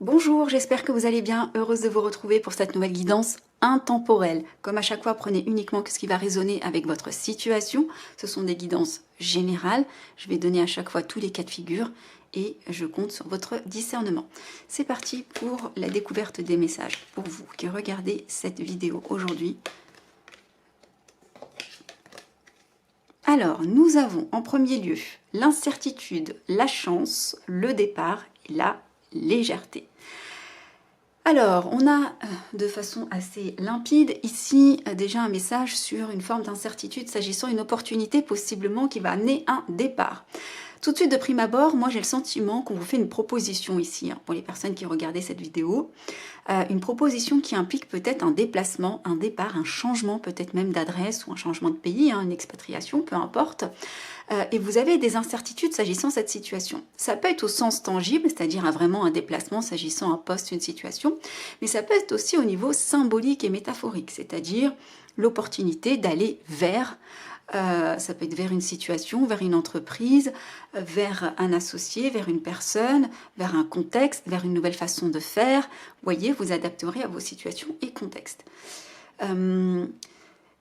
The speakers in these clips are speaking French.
Bonjour, j'espère que vous allez bien, heureuse de vous retrouver pour cette nouvelle guidance intemporelle. Comme à chaque fois, prenez uniquement ce qui va résonner avec votre situation. Ce sont des guidances générales. Je vais donner à chaque fois tous les cas de figure et je compte sur votre discernement. C'est parti pour la découverte des messages. Pour vous qui regardez cette vidéo aujourd'hui. Alors, nous avons en premier lieu l'incertitude, la chance, le départ et la légèreté. Alors, on a de façon assez limpide ici déjà un message sur une forme d'incertitude s'agissant d'une opportunité possiblement qui va amener un départ. Tout de suite de prime abord, moi j'ai le sentiment qu'on vous fait une proposition ici, pour les personnes qui regardaient cette vidéo, une proposition qui implique peut-être un déplacement, un départ, un changement peut-être même d'adresse ou un changement de pays, une expatriation, peu importe. Et vous avez des incertitudes s'agissant de cette situation. Ça peut être au sens tangible, c'est-à-dire vraiment un déplacement s'agissant d'un poste, une situation, mais ça peut être aussi au niveau symbolique et métaphorique, c'est-à-dire l'opportunité d'aller vers, ça peut être vers une situation, vers une entreprise, vers un associé, vers une personne, vers un contexte, vers une nouvelle façon de faire. Vous voyez, vous adapterez à vos situations et contextes.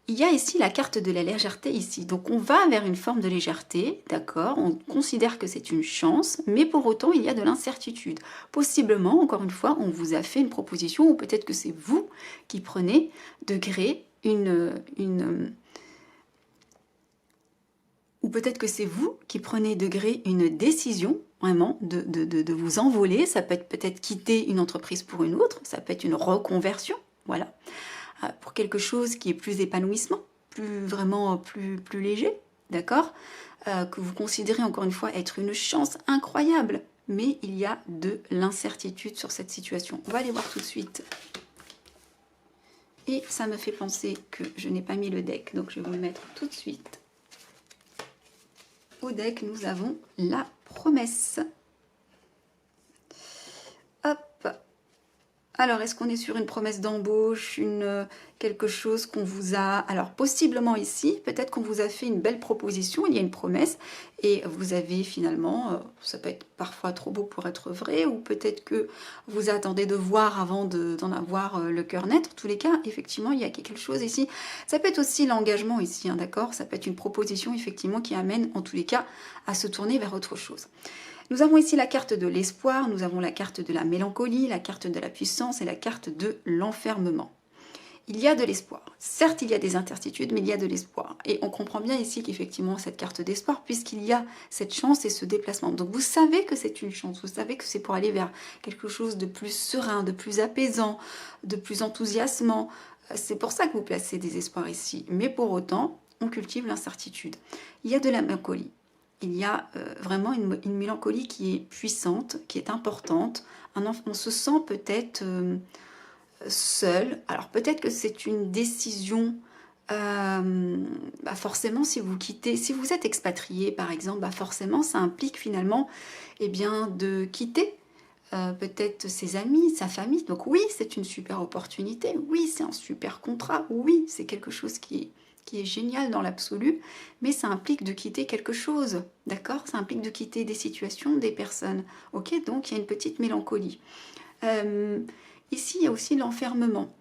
Il y a ici la carte de la légèreté ici. Donc on va vers une forme de légèreté, d'accord? On considère que c'est une chance, mais pour autant il y a de l'incertitude. Possiblement, encore une fois, on vous a fait une proposition, ou peut-être que c'est vous qui prenez de gré ou peut-être que c'est vous qui prenez de gré une décision, vraiment, de vous envoler. Ça peut être peut-être quitter une entreprise pour une autre, ça peut être une reconversion, voilà. Pour quelque chose qui est plus épanouissement, plus léger, d'accord, que vous considérez encore une fois être une chance incroyable, mais il y a de l'incertitude sur cette situation. On va aller voir tout de suite. Et ça me fait penser que je n'ai pas mis le deck, donc je vais vous le mettre tout de suite. Au deck, nous avons la promesse. Hop. Alors, est-ce qu'on est sur une promesse d'embauche, quelque chose qu'on vous a... Alors, possiblement ici, peut-être qu'on vous a fait une belle proposition, il y a une promesse, et vous avez finalement, ça peut être parfois trop beau pour être vrai, ou peut-être que vous attendez de voir avant d'en avoir le cœur net. En tous les cas, effectivement, il y a quelque chose ici. Ça peut être aussi l'engagement ici, d'accord? Ça peut être une proposition, effectivement, qui amène, en tous les cas, à se tourner vers autre chose. Nous avons ici la carte de l'espoir, nous avons la carte de la mélancolie, la carte de la puissance et la carte de l'enfermement. Il y a de l'espoir. Certes, il y a des incertitudes, mais il y a de l'espoir. Et on comprend bien ici qu'effectivement, cette carte d'espoir, puisqu'il y a cette chance et ce déplacement. Donc, vous savez que c'est une chance, vous savez que c'est pour aller vers quelque chose de plus serein, de plus apaisant, de plus enthousiasmant. C'est pour ça que vous placez des espoirs ici. Mais pour autant, on cultive l'incertitude. Il y a de la mélancolie. Il y a vraiment une mélancolie qui est puissante, qui est importante. On se sent peut-être seul. Alors peut-être que c'est une décision, forcément si vous quittez, si vous êtes expatrié par exemple, forcément ça implique finalement de quitter peut-être ses amis, sa famille. Donc oui, c'est une super opportunité, oui, c'est un super contrat, oui, c'est quelque chose qui est génial dans l'absolu, mais ça implique de quitter quelque chose, d'accord? Ça implique de quitter des situations, des personnes, ok? Donc il y a une petite mélancolie. Ici, il y a aussi l'enfermement.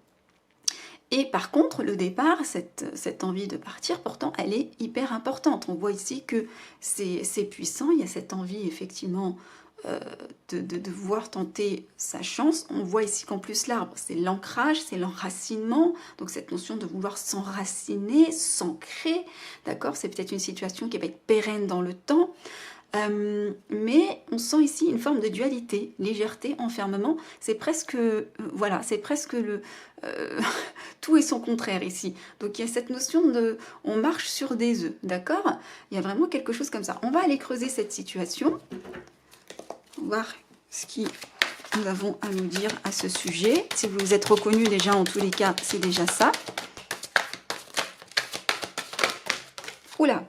Et par contre, le départ, cette envie de partir, pourtant, elle est hyper importante. On voit ici que c'est puissant, il y a cette envie, effectivement, de vouloir tenter sa chance. On voit ici qu'en plus l'arbre, c'est l'ancrage, c'est l'enracinement, donc cette notion de vouloir s'enraciner, s'ancrer, d'accord? C'est peut-être une situation qui va être pérenne dans le temps, mais on sent ici une forme de dualité, légèreté, enfermement, c'est presque, voilà, c'est presque tout et son contraire ici. Donc il y a cette notion de, on marche sur des œufs, d'accord? Il y a vraiment quelque chose comme ça. On va aller creuser cette situation, voir ce que nous avons à nous dire à ce sujet. Si vous vous êtes reconnu déjà, en tous les cas, c'est déjà ça. Oula!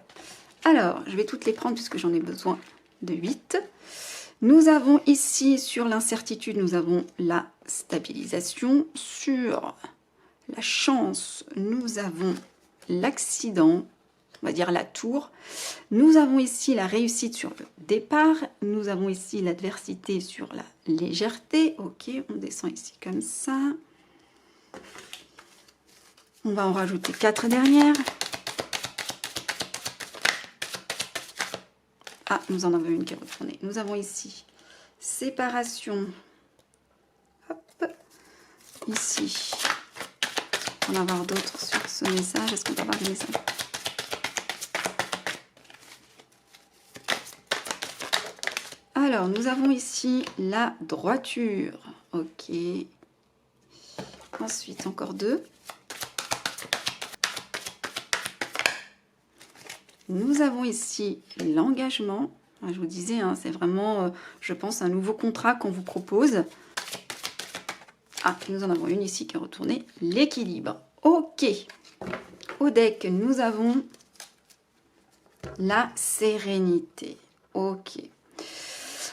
Alors, je vais toutes les prendre puisque j'en ai besoin de 8. Nous avons ici, sur l'incertitude, nous avons la stabilisation. Sur la chance, nous avons l'accident. on va dire la tour. Nous avons ici la réussite sur le départ. Nous avons ici l'adversité sur la légèreté. Ok, on descend ici comme ça. On va en rajouter 4 dernières. Ah, nous en avons une qui est retournée. Nous avons ici séparation. Hop. Ici. On va en avoir d'autres sur ce message. Est-ce qu'on va avoir des messages? Alors, nous avons ici la droiture. Ok. Ensuite, encore 2. Nous avons ici l'engagement. Je vous disais, hein, c'est vraiment, je pense, un nouveau contrat qu'on vous propose. Ah, nous en avons une ici qui est retournée. L'équilibre. Ok. Au deck, nous avons la sérénité. Ok.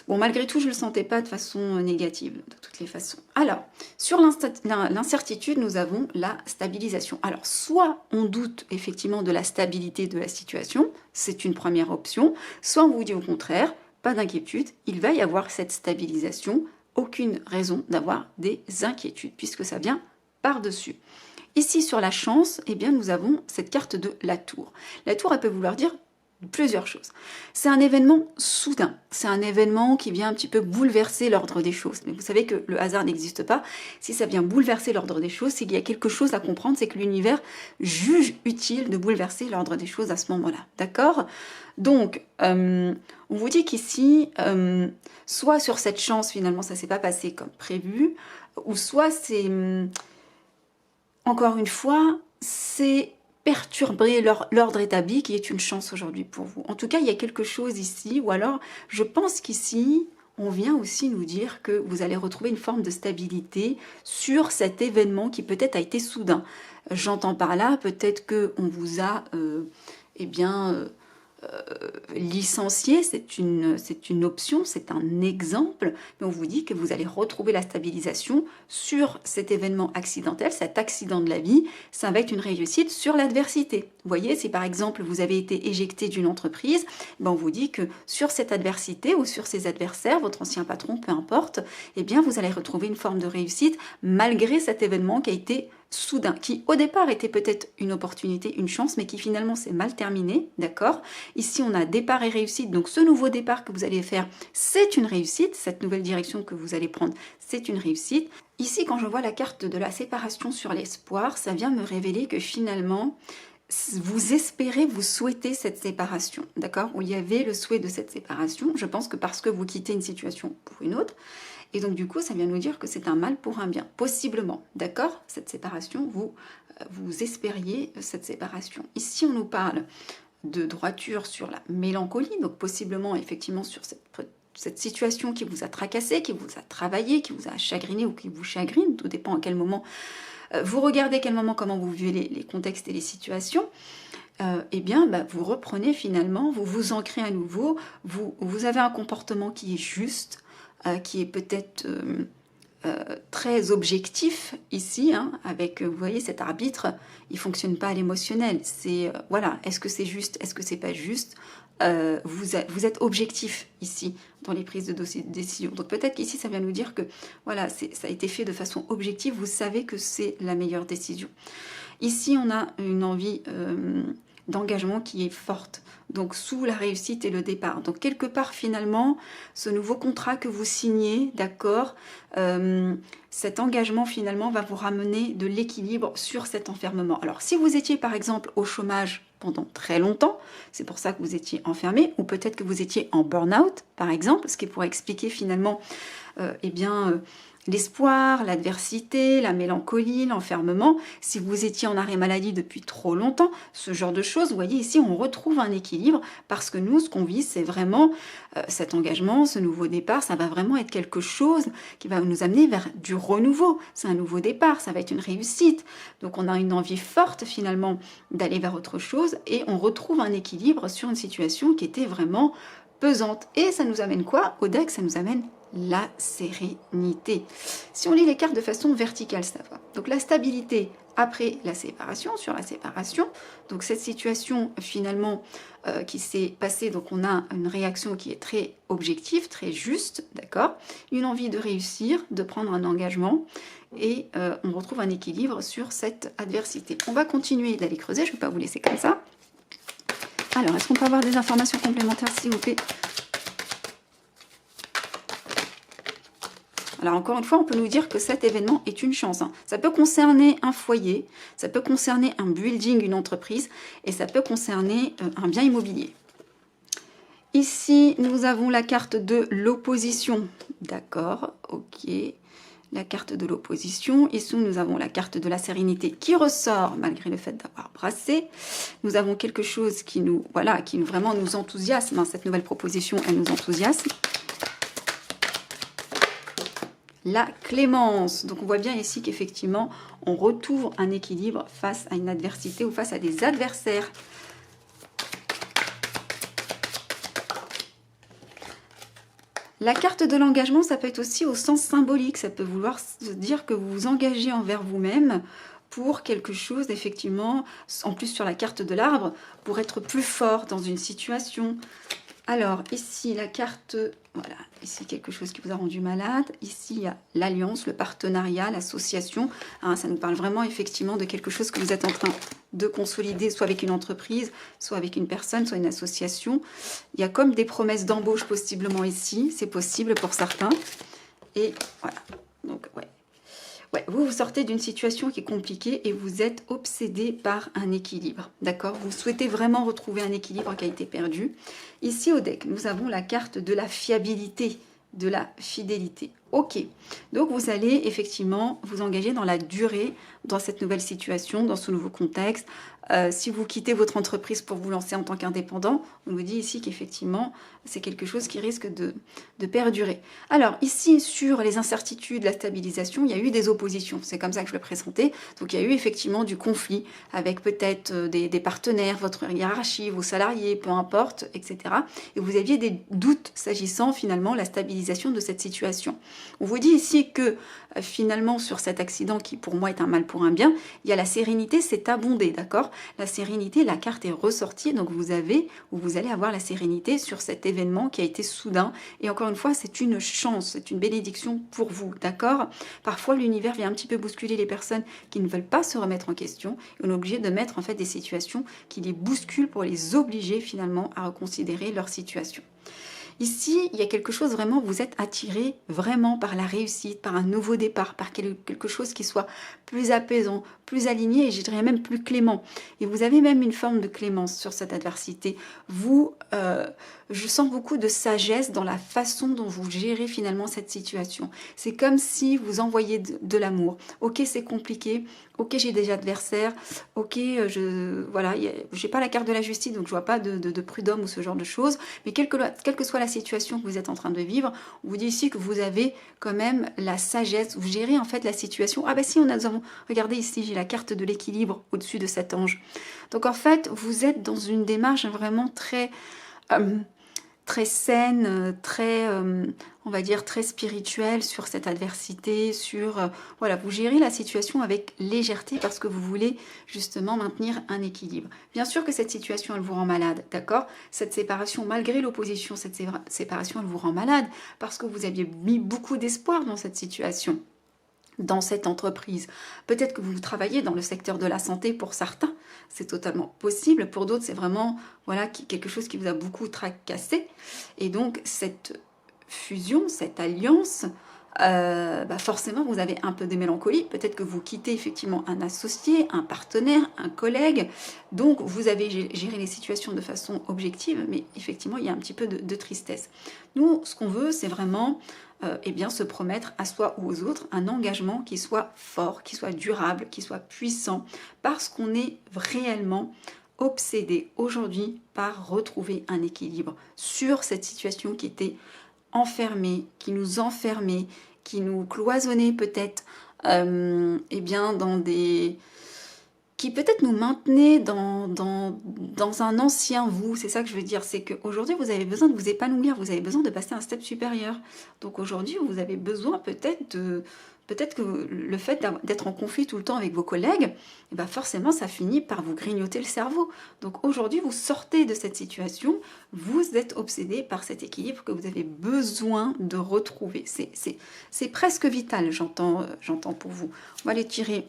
Bon, malgré tout, je ne le sentais pas de façon négative, de toutes les façons. Alors, sur l'incertitude, nous avons la stabilisation. Alors, soit on doute effectivement de la stabilité de la situation, c'est une première option, soit on vous dit au contraire, pas d'inquiétude, il va y avoir cette stabilisation, aucune raison d'avoir des inquiétudes, puisque ça vient par-dessus. Ici, sur la chance, eh bien, nous avons cette carte de la tour. La tour, elle peut vouloir dire plusieurs choses. C'est un événement soudain, c'est un événement qui vient un petit peu bouleverser l'ordre des choses. Mais vous savez que le hasard n'existe pas. Si ça vient bouleverser l'ordre des choses, c'est qu'il y a quelque chose à comprendre, c'est que l'univers juge utile de bouleverser l'ordre des choses à ce moment-là. D'accord? Donc, on vous dit qu'ici, soit sur cette chance, finalement, ça ne s'est pas passé comme prévu, ou soit c'est, encore une fois, c'est perturber l'ordre établi qui est une chance aujourd'hui pour vous. En tout cas, il y a quelque chose ici, ou alors je pense qu'ici, on vient aussi nous dire que vous allez retrouver une forme de stabilité sur cet événement qui peut-être a été soudain. J'entends par là, peut-être qu'on vous a licencié, c'est une option, c'est un exemple, mais on vous dit que vous allez retrouver la stabilisation sur cet événement accidentel, cet accident de la vie, ça va être une réussite sur l'adversité. Vous voyez, si par exemple vous avez été éjecté d'une entreprise, ben on vous dit que sur cette adversité ou sur ces adversaires, votre ancien patron, peu importe, eh bien vous allez retrouver une forme de réussite malgré cet événement qui a été soudain, qui au départ était peut-être une opportunité, une chance, mais qui finalement s'est mal terminé, d'accord? Ici on a départ et réussite, donc ce nouveau départ que vous allez faire, c'est une réussite, cette nouvelle direction que vous allez prendre, c'est une réussite. Ici quand je vois la carte de la séparation sur l'espoir, ça vient me révéler que finalement, vous espérez, vous souhaitez cette séparation, d'accord? Où il y avait le souhait de cette séparation, je pense que parce que vous quittez une situation pour une autre, et donc du coup, ça vient nous dire que c'est un mal pour un bien, possiblement, d'accord? Cette séparation, vous espériez cette séparation. Ici, on nous parle de droiture sur la mélancolie, donc possiblement, effectivement, sur cette situation qui vous a tracassé, qui vous a travaillé, qui vous a chagriné ou qui vous chagrine, tout dépend à quel moment. Vous regardez à quel moment, comment vous vivez les contextes et les situations. Eh bien, vous reprenez finalement, vous vous ancrez à nouveau, vous avez un comportement qui est juste, qui est peut-être très objectif ici, hein, avec, vous voyez, cet arbitre, il ne fonctionne pas à l'émotionnel. C'est, voilà, est-ce que c'est juste, est-ce que c'est pas juste? Vous êtes objectif ici, dans les prises de décision. Donc peut-être qu'ici, ça vient nous dire que, voilà, ça a été fait de façon objective, vous savez que c'est la meilleure décision. Ici, on a une envie d'engagement qui est forte, donc sous la réussite et le départ. Donc quelque part finalement, ce nouveau contrat que vous signez, d'accord, cet engagement finalement va vous ramener de l'équilibre sur cet enfermement. Alors si vous étiez par exemple au chômage pendant très longtemps, c'est pour ça que vous étiez enfermé, ou peut-être que vous étiez en burn-out par exemple, ce qui pourrait expliquer finalement l'espoir, l'adversité, la mélancolie, l'enfermement. Si vous étiez en arrêt maladie depuis trop longtemps, ce genre de choses, vous voyez ici, on retrouve un équilibre parce que nous, ce qu'on vit, c'est vraiment cet engagement, ce nouveau départ, ça va vraiment être quelque chose qui va nous amener vers du renouveau. C'est un nouveau départ, ça va être une réussite. Donc on a une envie forte finalement d'aller vers autre chose et on retrouve un équilibre sur une situation qui était vraiment pesante. Et ça nous amène quoi? Au deck, ça nous amène la sérénité. Si on lit les cartes de façon verticale, ça va. Donc la stabilité, après la séparation, sur la séparation. Donc cette situation finalement qui s'est passée, donc on a une réaction qui est très objective, très juste, d'accord? Une envie de réussir, de prendre un engagement et on retrouve un équilibre sur cette adversité. On va continuer d'aller creuser, je ne vais pas vous laisser comme ça. Alors, est-ce qu'on peut avoir des informations complémentaires s'il vous plaît? Alors encore une fois, on peut nous dire que cet événement est une chance. Ça peut concerner un foyer, ça peut concerner un building, une entreprise, et ça peut concerner un bien immobilier. Ici, nous avons la carte de l'opposition. D'accord, ok. La carte de l'opposition. Ici, nous avons la carte de la sérénité qui ressort malgré le fait d'avoir brassé. Nous avons quelque chose qui nous, voilà, qui vraiment nous enthousiasme. Cette nouvelle proposition, elle nous enthousiasme. La clémence. Donc on voit bien ici qu'effectivement on retrouve un équilibre face à une adversité ou face à des adversaires. La carte de l'engagement, ça peut être aussi au sens symbolique, ça peut vouloir dire que vous vous engagez envers vous-même pour quelque chose, effectivement, en plus sur la carte de l'arbre, pour être plus fort dans une situation. Alors, ici, la carte, voilà, ici, quelque chose qui vous a rendu malade. Ici, il y a l'alliance, le partenariat, l'association. Ça nous parle vraiment, effectivement, de quelque chose que vous êtes en train de consolider, soit avec une entreprise, soit avec une personne, soit une association. Il y a comme des promesses d'embauche, possiblement ici. C'est possible pour certains. Et voilà. Donc, ouais. Ouais, vous sortez d'une situation qui est compliquée et vous êtes obsédé par un équilibre, d'accord? Vous souhaitez vraiment retrouver un équilibre qui a été perdu. Ici au deck, nous avons la carte de la fiabilité, de la fidélité. Ok, donc vous allez effectivement vous engager dans la durée, dans cette nouvelle situation, dans ce nouveau contexte. Si vous quittez votre entreprise pour vous lancer en tant qu'indépendant, on vous dit ici qu'effectivement, c'est quelque chose qui risque de perdurer. Alors ici, sur les incertitudes, la stabilisation, il y a eu des oppositions. C'est comme ça que je le présentais. Donc il y a eu effectivement du conflit avec peut-être des partenaires, votre hiérarchie, vos salariés, peu importe, etc. Et vous aviez des doutes s'agissant finalement de la stabilisation de cette situation. On vous dit ici que finalement sur cet accident qui pour moi est un mal pour un bien, il y a la sérénité, c'est abondé, d'accord? La sérénité, la carte est ressortie, donc vous allez avoir la sérénité sur cet événement qui a été soudain. Et encore une fois, c'est une chance, c'est une bénédiction pour vous, d'accord? Parfois, l'univers vient un petit peu bousculer les personnes qui ne veulent pas se remettre en question. Et on est obligé de mettre en fait des situations qui les bousculent pour les obliger finalement à reconsidérer leur situation. Ici, il y a quelque chose vraiment, vous êtes attiré vraiment par la réussite, par un nouveau départ, par quelque chose qui soit plus apaisant, plus aligné et je dirais même plus clément. Et vous avez même une forme de clémence sur cette adversité. Je sens beaucoup de sagesse dans la façon dont vous gérez finalement cette situation. C'est comme si vous envoyez de l'amour. Ok, c'est compliqué. Ok, j'ai des adversaires. Ok, voilà, j'ai pas la carte de la justice, donc je vois pas de prud'homme ou ce genre de choses. Mais quelle que soit la situation que vous êtes en train de vivre, on vous dit ici que vous avez quand même la sagesse. Vous gérez en fait la situation. Ah ben si, regardez ici, j'ai la carte de l'équilibre au-dessus de cet ange. Donc en fait, vous êtes dans une démarche vraiment très saine, très, on va dire, très spirituelle sur cette adversité, voilà, vous gérez la situation avec légèreté parce que vous voulez justement maintenir un équilibre. Bien sûr que cette situation, elle vous rend malade, d'accord? Cette séparation, malgré l'opposition, cette séparation, elle vous rend malade parce que vous aviez mis beaucoup d'espoir dans cette situation, dans cette entreprise. Peut-être que vous travaillez dans le secteur de la santé pour certains, c'est totalement possible. Pour d'autres, c'est vraiment voilà, quelque chose qui vous a beaucoup tracassé. Et donc, cette fusion, cette alliance, forcément, vous avez un peu de mélancolie. Peut-être que vous quittez effectivement un associé, un partenaire, un collègue. Donc, vous avez géré les situations de façon objective, mais effectivement, il y a un petit peu de tristesse. Nous, ce qu'on veut, c'est vraiment se promettre à soi ou aux autres un engagement qui soit fort, qui soit durable, qui soit puissant, parce qu'on est réellement obsédé aujourd'hui par retrouver un équilibre sur cette situation qui était enfermée, qui nous enfermait, qui nous cloisonnait peut-être dans des... qui peut-être nous maintenait dans un ancien vous. C'est ça que je veux dire, c'est qu'aujourd'hui vous avez besoin de vous épanouir, vous avez besoin de passer à un step supérieur. Donc aujourd'hui vous avez besoin peut-être peut-être que le fait d'être en conflit tout le temps avec vos collègues, eh ben forcément, ça finit par vous grignoter le cerveau. Donc aujourd'hui, vous sortez de cette situation, vous êtes obsédé par cet équilibre que vous avez besoin de retrouver. C'est presque vital, j'entends pour vous. On va aller tirer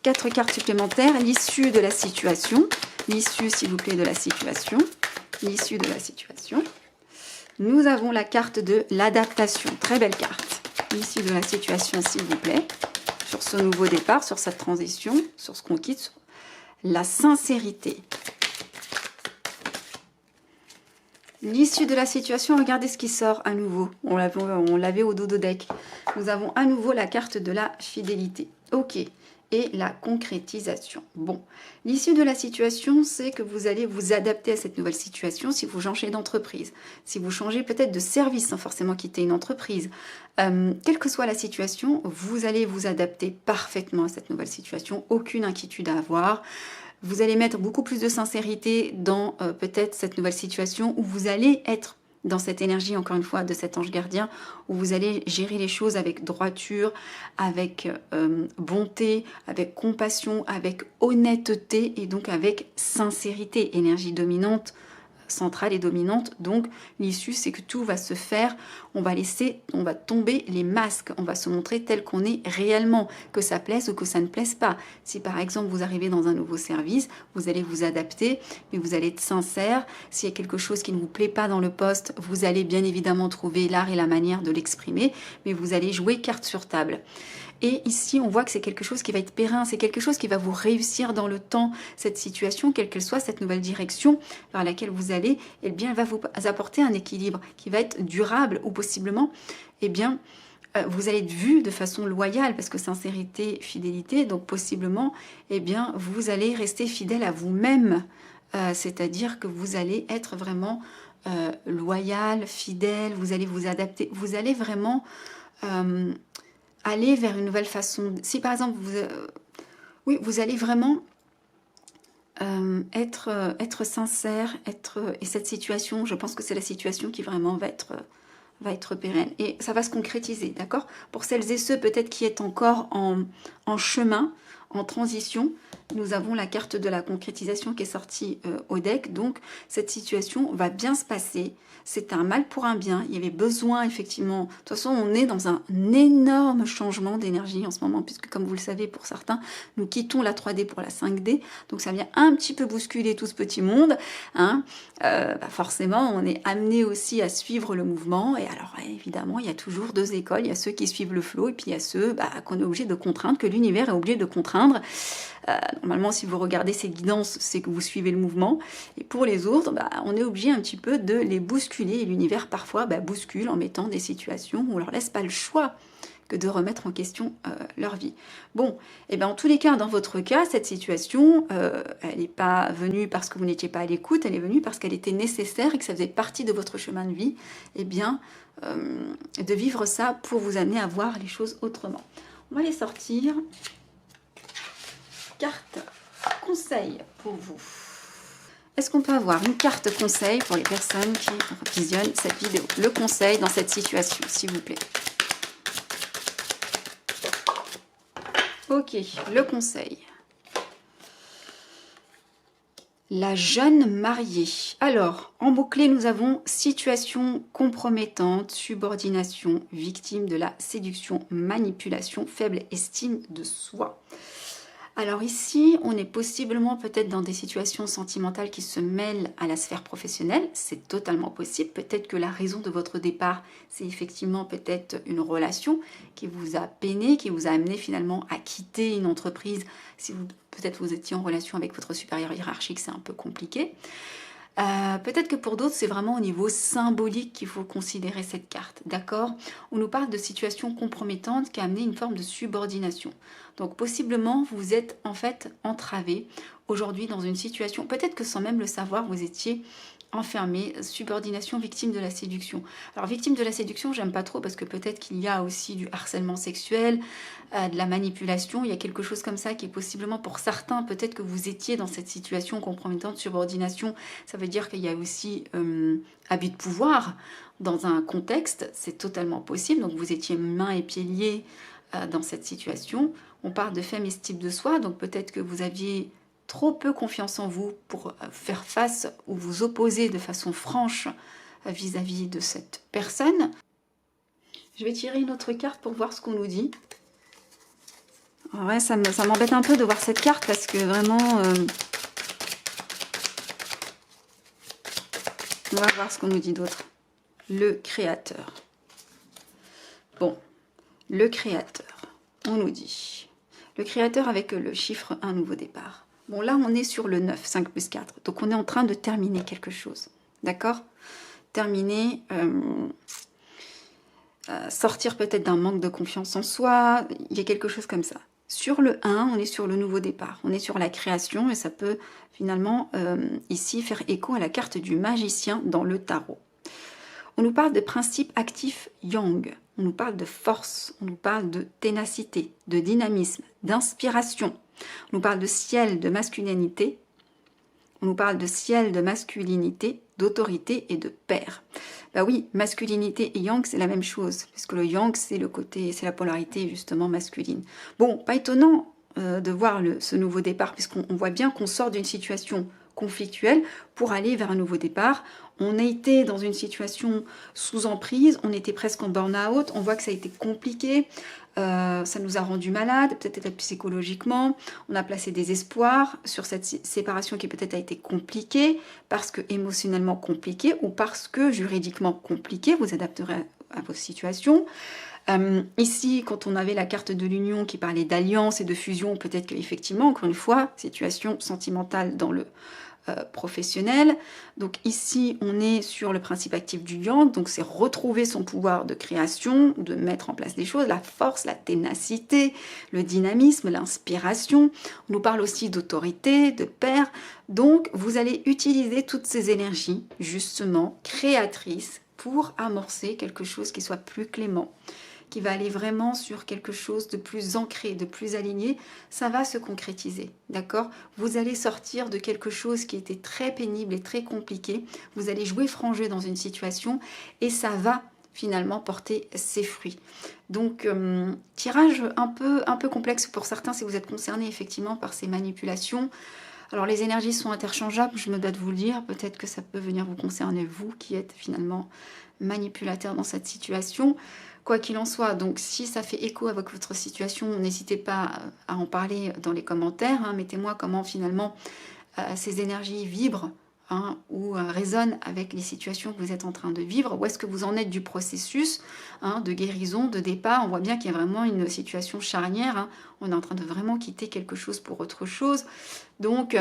4 cartes supplémentaires. L'issue de la situation. L'issue, s'il vous plaît, de la situation. L'issue de la situation. Nous avons la carte de l'adaptation. Très belle carte. L'issue de la situation, s'il vous plaît. Sur ce nouveau départ, sur cette transition, sur ce qu'on quitte. Sur la sincérité. L'issue de la situation, regardez ce qui sort à nouveau. On l'avait au dodo deck. Nous avons à nouveau la carte de la fidélité. Ok. Et la concrétisation. Bon, l'issue de la situation, c'est que vous allez vous adapter à cette nouvelle situation si vous changez d'entreprise, si vous changez peut-être de service sans forcément quitter une entreprise. Quelle que soit la situation, vous allez vous adapter parfaitement à cette nouvelle situation, aucune inquiétude à avoir. Vous allez mettre beaucoup plus de sincérité dans peut-être cette nouvelle situation où vous allez être dans cette énergie, encore une fois, de cet ange gardien, où vous allez gérer les choses avec droiture, avec bonté, avec compassion, avec honnêteté et donc avec sincérité, énergie dominante, centrale et dominante. Donc l'issue, c'est que tout va se faire, on va tomber les masques, on va se montrer tel qu'on est réellement, que ça plaise ou que ça ne plaise pas. Si par exemple vous arrivez dans un nouveau service, vous allez vous adapter, mais vous allez être sincère. S'il y a quelque chose qui ne vous plaît pas dans le poste, vous allez bien évidemment trouver l'art et la manière de l'exprimer, mais vous allez jouer carte sur table. Et ici, on voit que c'est quelque chose qui va être périn, c'est quelque chose qui va vous réussir dans le temps, cette situation, quelle qu'elle soit, cette nouvelle direction vers laquelle vous allez, eh bien, elle va vous apporter un équilibre qui va être durable ou possiblement, eh bien, vous allez être vu de façon loyale, parce que sincérité, fidélité, donc possiblement, eh bien, vous allez rester fidèle à vous-même, c'est-à-dire que vous allez être vraiment loyal, fidèle, vous allez vous adapter, vous allez vraiment aller vers une nouvelle façon. Si par exemple, vous allez vraiment être sincère, et cette situation, je pense que c'est la situation qui vraiment va être pérenne. Et ça va se concrétiser, d'accord? Pour celles et ceux peut-être qui est encore en chemin, en transition, nous avons la carte de la concrétisation qui est sortie au deck. Donc, cette situation va bien se passer. C'est un mal pour un bien. Il y avait besoin, effectivement. De toute façon, on est dans un énorme changement d'énergie en ce moment, puisque, comme vous le savez, pour certains, nous quittons la 3D pour la 5D. Donc, ça vient un petit peu bousculer tout ce petit monde. Hein. Forcément, on est amené aussi à suivre le mouvement. Et alors, évidemment, il y a toujours deux écoles. Il y a ceux qui suivent le flow, et puis il y a ceux qu'on est obligé de contraindre, que l'univers est obligé de contraindre. Normalement, si vous regardez ces guidances, c'est que vous suivez le mouvement. Et pour les autres, on est obligé un petit peu de les bousculer. Et l'univers, parfois, bouscule en mettant des situations où on leur laisse pas le choix que de remettre en question leur vie. Bon, et en tous les cas, dans votre cas, cette situation, elle n'est pas venue parce que vous n'étiez pas à l'écoute, elle est venue parce qu'elle était nécessaire et que ça faisait partie de votre chemin de vie, de vivre ça pour vous amener à voir les choses autrement. On va les sortir. Carte conseil pour vous. Est-ce qu'on peut avoir une carte conseil pour les personnes qui visionnent cette vidéo? Le conseil dans cette situation, s'il vous plaît. Ok, le conseil. La jeune mariée. Alors, en bouclé, nous avons situation compromettante, subordination, victime de la séduction, manipulation, faible estime de soi. Alors ici, on est possiblement peut-être dans des situations sentimentales qui se mêlent à la sphère professionnelle. C'est totalement possible. Peut-être que la raison de votre départ, c'est effectivement peut-être une relation qui vous a peiné, qui vous a amené finalement à quitter une entreprise. Si peut-être vous étiez en relation avec votre supérieur hiérarchique, c'est un peu compliqué. Peut-être que pour d'autres, c'est vraiment au niveau symbolique qu'il faut considérer cette carte, d'accord? On nous parle de situations compromettantes qui a amené une forme de subordination. Donc possiblement, vous êtes en fait entravé aujourd'hui dans une situation, peut-être que sans même le savoir, vous étiez enfermé, subordination, victime de la séduction. Alors victime de la séduction, j'aime pas trop parce que peut-être qu'il y a aussi du harcèlement sexuel, de la manipulation, il y a quelque chose comme ça qui est possiblement pour certains, peut-être que vous étiez dans cette situation compromettante, subordination, ça veut dire qu'il y a aussi abus de pouvoir dans un contexte, c'est totalement possible, donc vous étiez mains et pieds liés dans cette situation. On parle de faible estime de soi, donc peut-être que vous aviez trop peu confiance en vous pour faire face ou vous opposer de façon franche vis-à-vis de cette personne. Je vais tirer une autre carte pour voir ce qu'on nous dit. Ouais, ça m'embête un peu de voir cette carte parce que vraiment... on va voir ce qu'on nous dit d'autre. Le créateur. Bon, le créateur. On nous dit... Le créateur avec le chiffre 1, nouveau départ. Bon, là, on est sur le 9, 5 plus 4. Donc, on est en train de terminer quelque chose. D'accord? Terminer... sortir peut-être d'un manque de confiance en soi. Il y a quelque chose comme ça. Sur le 1, on est sur le nouveau départ. On est sur la création et ça peut finalement ici faire écho à la carte du magicien dans le tarot. On nous parle de principe actif yang. On nous parle de force. On nous parle de ténacité, de dynamisme, d'inspiration. On nous parle de ciel, de masculinité. On nous parle de ciel, de masculinité, d'autorité et de père. Bah oui, masculinité et yang, c'est la même chose, puisque le yang, c'est le côté, c'est la polarité justement masculine. Bon, pas étonnant de voir ce nouveau départ, puisqu'on voit bien qu'on sort d'une situation conflictuelle pour aller vers un nouveau départ. On a été dans une situation sous emprise, on était presque en burn-out, on voit que ça a été compliqué, ça nous a rendu malades, peut-être psychologiquement, on a placé des espoirs sur cette séparation qui peut-être a été compliquée, parce que émotionnellement compliquée, ou parce que juridiquement compliquée, vous adapterez à vos situations. Ici, quand on avait la carte de l'union qui parlait d'alliance et de fusion, peut-être qu'effectivement, encore une fois, situation sentimentale dans le professionnel. Donc ici, on est sur le principe actif du yang, donc c'est retrouver son pouvoir de création, de mettre en place des choses, la force, la ténacité, le dynamisme, l'inspiration. On nous parle aussi d'autorité, de père. Donc, vous allez utiliser toutes ces énergies, justement, créatrices, pour amorcer quelque chose qui soit plus clément, qui va aller vraiment sur quelque chose de plus ancré, de plus aligné, ça va se concrétiser, d'accord? Vous allez sortir de quelque chose qui était très pénible et très compliqué, vous allez jouer franc jeu dans une situation et ça va finalement porter ses fruits. Donc, tirage un peu complexe pour certains si vous êtes concernés effectivement par ces manipulations. Alors, les énergies sont interchangeables, je me dois de vous le dire, peut-être que ça peut venir vous concerner, vous qui êtes finalement manipulateur dans cette situation. Quoi qu'il en soit, donc si ça fait écho avec votre situation, n'hésitez pas à en parler dans les commentaires. Hein, mettez-moi comment finalement ces énergies vibrent ou résonnent avec les situations que vous êtes en train de vivre. Où est-ce que vous en êtes du processus de guérison, de départ? On voit bien qu'il y a vraiment une situation charnière. On est en train de vraiment quitter quelque chose pour autre chose. Donc,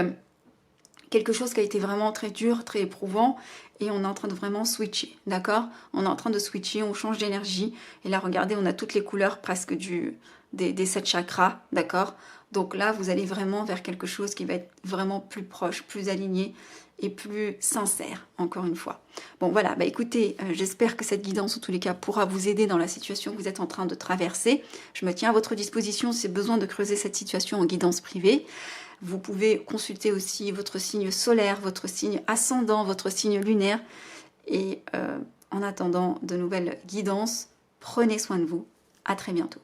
quelque chose qui a été vraiment très dur, très éprouvant, et on est en train de vraiment switcher, d'accord? On est en train de switcher, on change d'énergie, et là, regardez, on a toutes les couleurs presque des 7 chakras, d'accord? Donc là, vous allez vraiment vers quelque chose qui va être vraiment plus proche, plus aligné, et plus sincère, encore une fois. Bon, voilà, bah écoutez, j'espère que cette guidance, en tous les cas, pourra vous aider dans la situation que vous êtes en train de traverser. Je me tiens à votre disposition si besoin de creuser cette situation en guidance privée. Vous pouvez consulter aussi votre signe solaire, votre signe ascendant, votre signe lunaire. Et en attendant de nouvelles guidances, prenez soin de vous. À très bientôt.